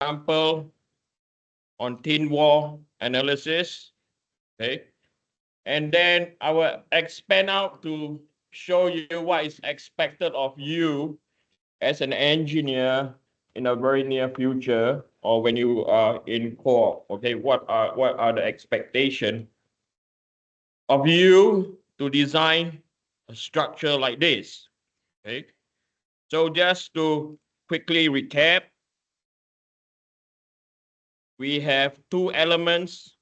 example on thin wall analysis. Okay. And then I will expand out to show you what is expected of you as an engineer in a very near future, or when you are in co-op. Okay, what are the expectations of you to design a structure like this? Okay, so just to quickly recap, we have two elements,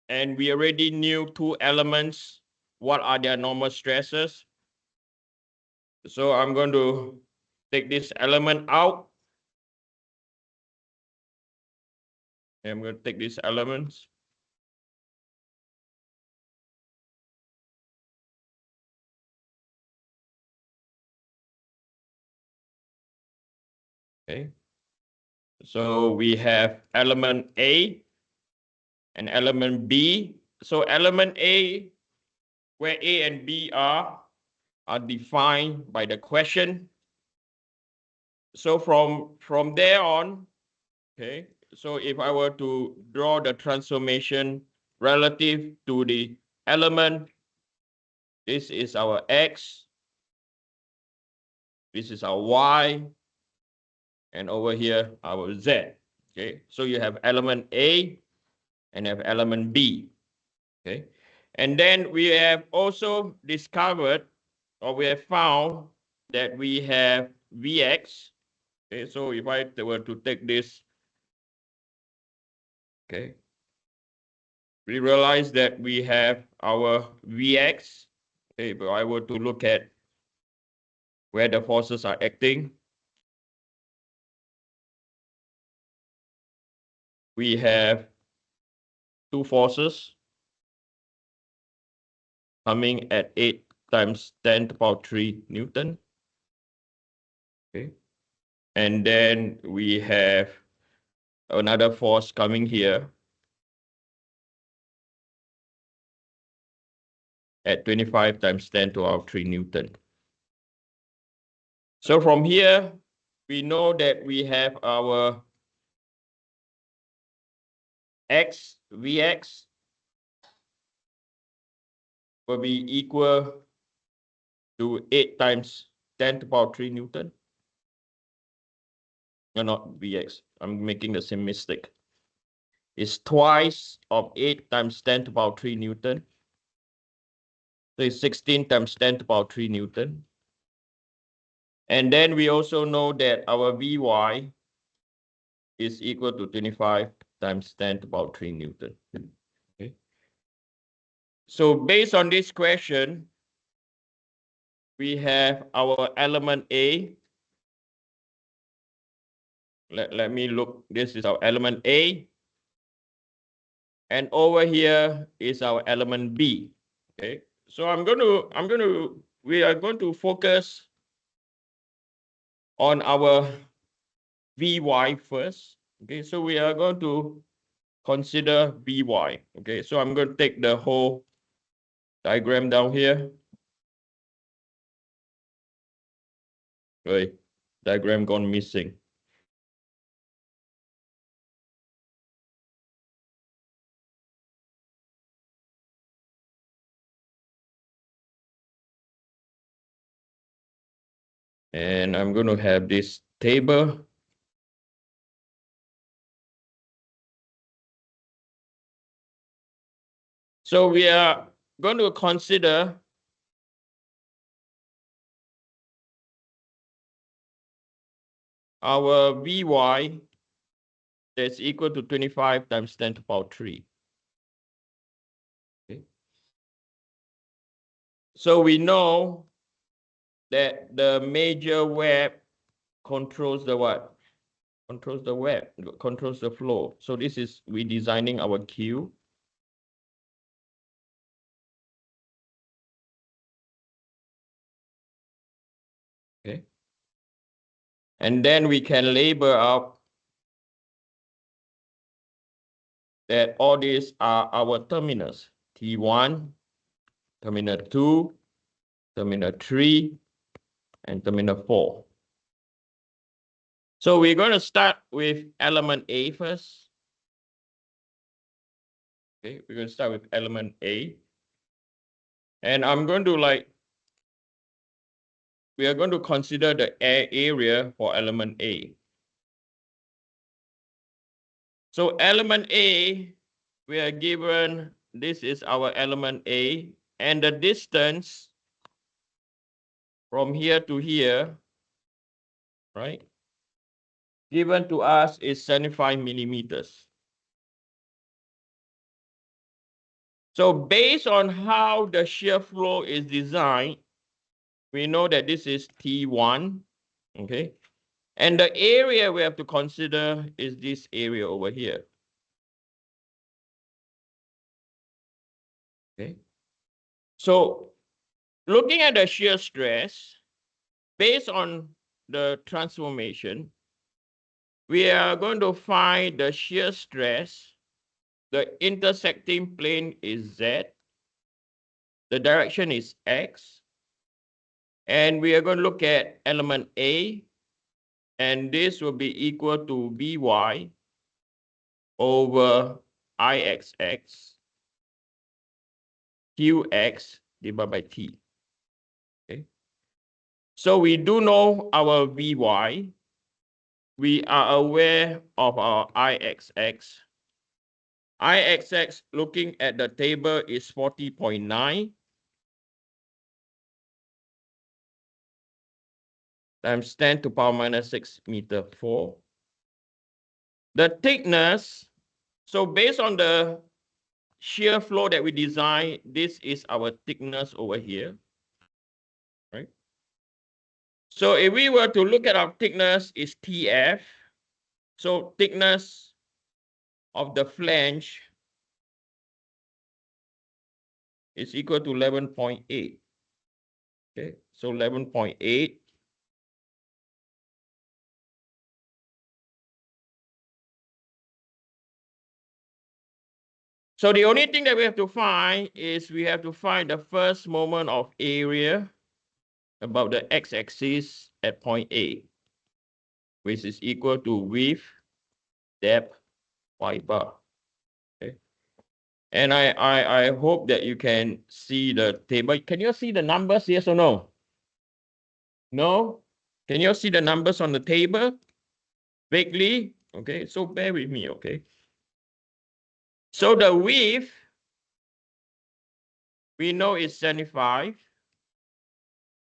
and we already knew two elements. What are their normal stresses? So I'm going to take this element out. I'm going to take these elements. Okay. So we have element A and element B. So element A, where A and B are defined by the question. So from there on, okay, so if I were to draw the transformation relative to the element, this is our X, this is our Y, and over here our Z. Okay, so you have element A and have element B. Okay, and then we have also discovered, or we have found, that we have Vx. Okay, so if I were to take this, okay, we realize that we have our Vx. Okay, but I were to look at where the forces are acting, we have two forces coming at 8 times 10 to the power 3 Newton. Okay, and then we have another force coming here at 25 times 10 to the power 3 Newton. So from here, we know that we have our X, Vx, will be equal to 8 times 10 to the power 3 Newton. No, not Vx. I'm making the same mistake. It's twice of 8 times 10 to the power 3 Newton. So it's 16 times 10 to the power 3 Newton. And then we also know that our Vy is equal to 25 times 10 to the power 3 Newton. Okay. So based on this question, we have our element A. Let me look. This is our element A. And over here is our element B. Okay. So we are going to focus on our Vy first. Okay. So we are going to consider Vy. Okay. So I'm going to take the whole diagram down here. Right. Diagram gone missing. And I'm going to have this table. So we are going to consider our Vy that's equal to 25 times 10 to the power 3. Okay. So we know that the major web controls the what? Controls the web, controls the flow. So this is, we designing our Q. Okay. And then we can label out that all these are our terminals. T1, terminal 2, terminal 3, and terminal 4. So we're going to start with element A first. Okay, we're going to start with element A. And I'm going to we are going to consider the area for element A. So element A, we are given, this is our element A, and the distance from here to here, right, given to us is 75 millimeters. So based on how the shear flow is designed, we know that this is T1, okay? And the area we have to consider is this area over here. Okay. So looking at the shear stress, based on the transformation, we are going to find the shear stress. The intersecting plane is Z. The direction is X. And we are going to look at element A. And this will be equal to Vy over Ixx Qx divided by T. Okay. So we do know our Vy. We are aware of our Ixx. Ixx, looking at the table, is 40.9 times 10 to the power minus 6 meter 4. The thickness, so based on the shear flow that we design, this is our thickness over here, right? So if we were to look at our thickness is TF, so thickness of the flange is equal to 11.8. Okay, so 11.8. So the only thing that we have to find is we have to find the first moment of area about the x-axis at point A, which is equal to width, depth, y bar. Okay. And I hope that you can see the table. Can you see the numbers, yes or no? No? Can you see the numbers on the table? Vaguely? Okay, so bear with me, okay? So the width, we know is 75.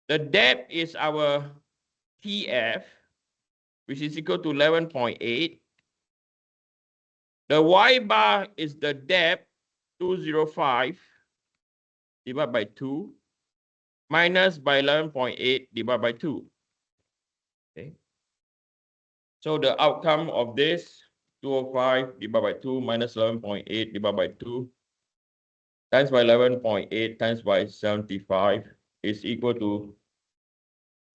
The depth is our TF, which is equal to 11.8. The y bar is the depth, 205 divided by 2, minus by 11.8 divided by 2. Okay. So the outcome of this, 205 divided by 2 minus 11.8 divided by 2 times by 11.8 times by 75 is equal to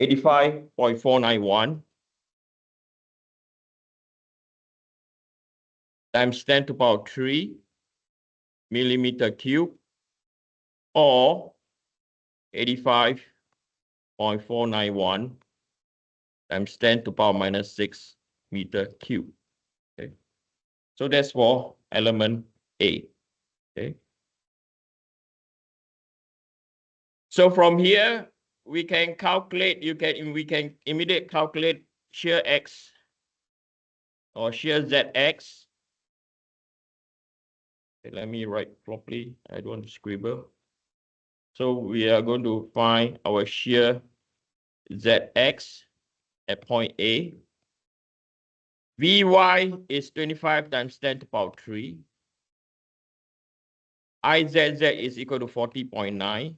85.491 times 10 to the power 3 millimeter cube, or 85.491 times 10 to the power minus 6 meter cube. Okay. So that's for element A. Okay. So from here, we can calculate, we can immediately calculate shear X or shear ZX. Okay, let me write properly. I don't want to scribble. So we are going to find our shear ZX at point A. Vy is 25 times 10 to the power 3. Izz is equal to 40.9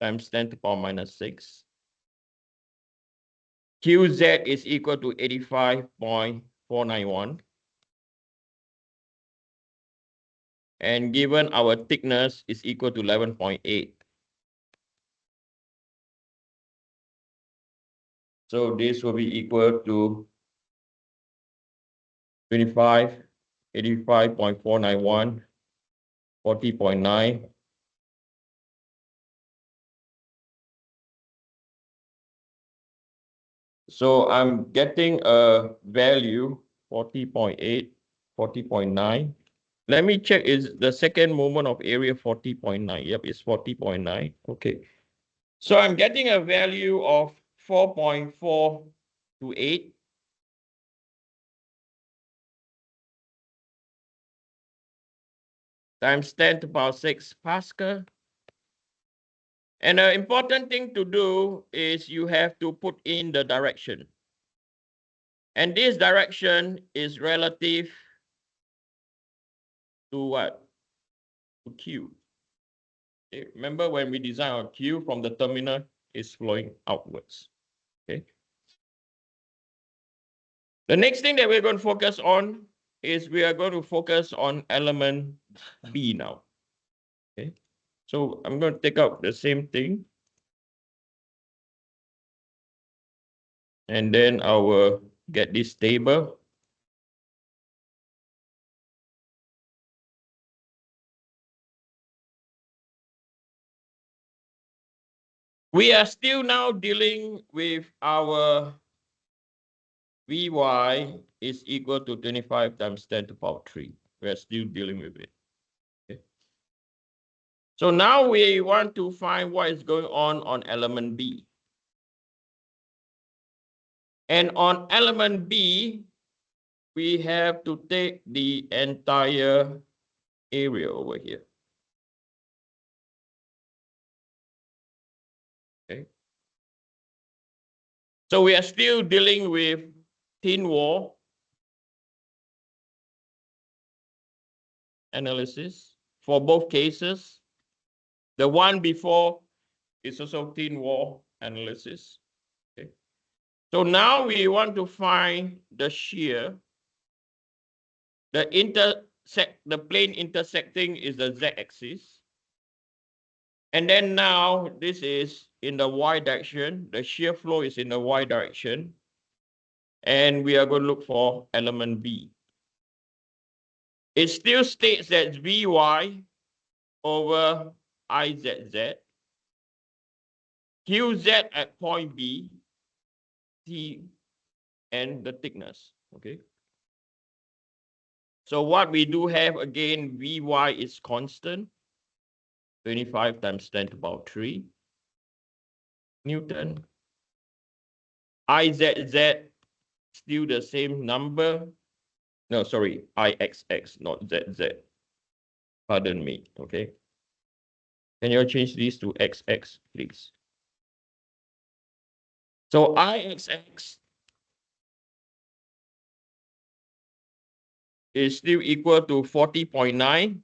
times 10 to the power minus 6. Qz is equal to 85.491. And given our thickness is equal to 11.8. So this will be equal to 25, 85.491, 40.9. So I'm getting a value 40.8, 40.9. Let me check, is the second moment of area 40.9? Yep, it's 40.9. Okay. So I'm getting a value of 4.428 times 10 to the power 6 Pascal. And the important thing to do is you have to put in the direction. And this direction is relative to what? To Q. Okay. Remember when we design our Q from the terminal is flowing outwards. Okay. The next thing that we're going to focus on is we are going to focus on element B now. Okay. So I'm going to take out the same thing. And then I will get this table. We are still now dealing with our Vy is equal to 25 times 10 to the power 3. We are still dealing with it. Okay. So now we want to find what is going on element B. And on element B, we have to take the entire area over here. Okay. So we are still dealing with thin wall analysis for both cases. The one before is also thin wall analysis. Okay. So now we want to find the shear. The plane intersecting is the z-axis. And then now this is in the y direction. The shear flow is in the y direction. And we are going to look for element B. It still states that Vy over Izz, Qz at point B, T, and the thickness. Okay. So what we do have again, Vy is constant, 25 times 10 to the power 3 Newton. Izz, still the same number. No, sorry, Ixx, not ZZ. Pardon me, okay? Can you change these to XX, please? So Ixx is still equal to 40.9.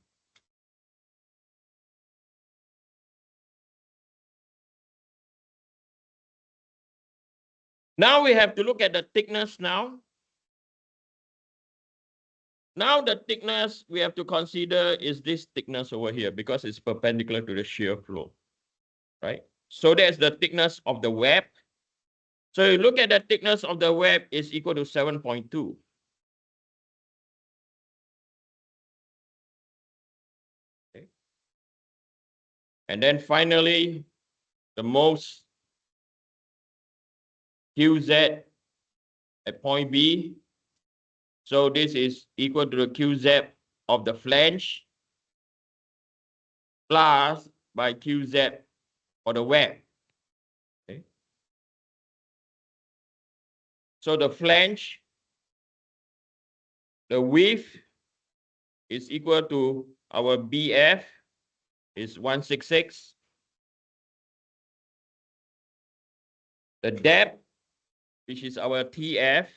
Now we have to look at the thickness now. Now the thickness we have to consider is this thickness over here because it's perpendicular to the shear flow, right? So that's the thickness of the web. So you look at the thickness of the web is equal to 7.2. Okay. And then finally, the most QZ at point B. So this is equal to the QZ of the flange plus by QZ for the web. Okay. So the flange, the width is equal to our BF is 166. The depth, which is our TF,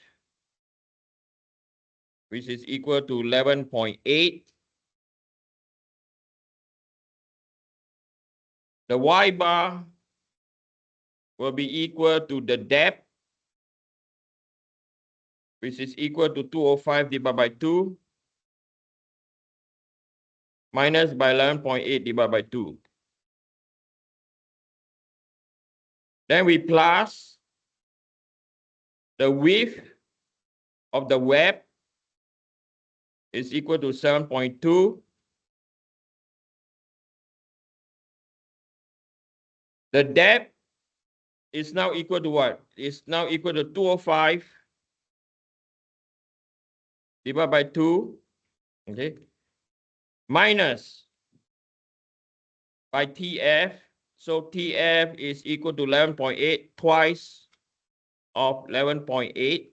which is equal to 11.8. The Y bar will be equal to the depth, which is equal to 205 divided by 2 minus by 11.8 divided by 2. Then we plus the width of the web is equal to 7.2. The depth is now equal to what? It's now equal to 205 divided by 2, okay, minus by TF. So TF is equal to 11.8, twice of 11.8.